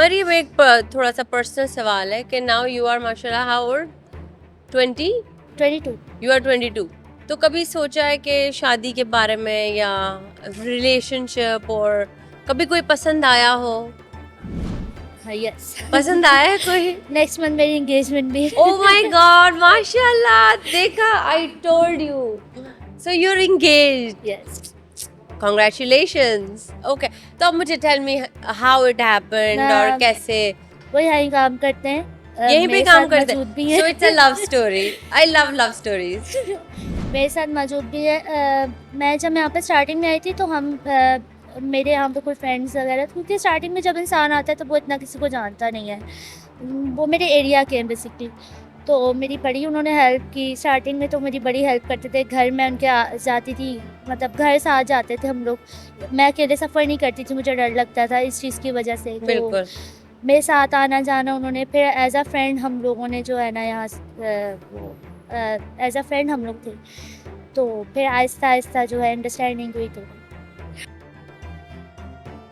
मरीम, एक थोड़ा सा पर्सनल सवाल है कि नाउ यू आर माशाल्लाह हाउ ओल्ड? 20? 22। You are 22। तो कभी सोचा है कि शादी के बारे में या रिलेशनशिप, और कभी कोई पसंद आया हो? हाँ, यस। पसंद आया है कोई? नेक्स्ट मंथ मेरी एंगेजमेंट भी है। Oh my God, माशाल्लाह, देखा, I told you. So you're engaged. Yes. Congratulations. Okay. तो अब मुझे tell me how it happened और कैसे वो यहीं काम करते हैं, यहीं पे मेरे काम साथ करते मौजूद हैं. भी है। So it's a love story. I love love stories. मेरे साथ मौजूद भी है। मैं जब यहाँ पे स्टार्टिंग में आई थी तो हम मेरे यहाँ पे कोई फ्रेंड्स वगैरह, क्योंकि स्टार्टिंग में जब इंसान आता है तो वो इतना किसी को जानता नहीं है। वो मेरे एरिया के हैं बेसिकली, तो मेरी बड़ी उन्होंने हेल्प की स्टार्टिंग में, तो मेरी बड़ी हेल्प करते थे। घर में उनके जाती थी, मतलब घर से आ जाते थे हम लोग। मैं अकेले सफ़र नहीं करती थी, मुझे डर लगता था इस चीज़ की वजह से। तो बिल्कुल. मेरे साथ आना जाना उन्होंने, फिर एज अ फ्रेंड हम लोगों ने जो है ना यहाँ एज अ फ्रेंड हम लोग थे। तो फिर आहिस्ता आहिस्ता जो है अंडरस्टैंडिंग हुई। तो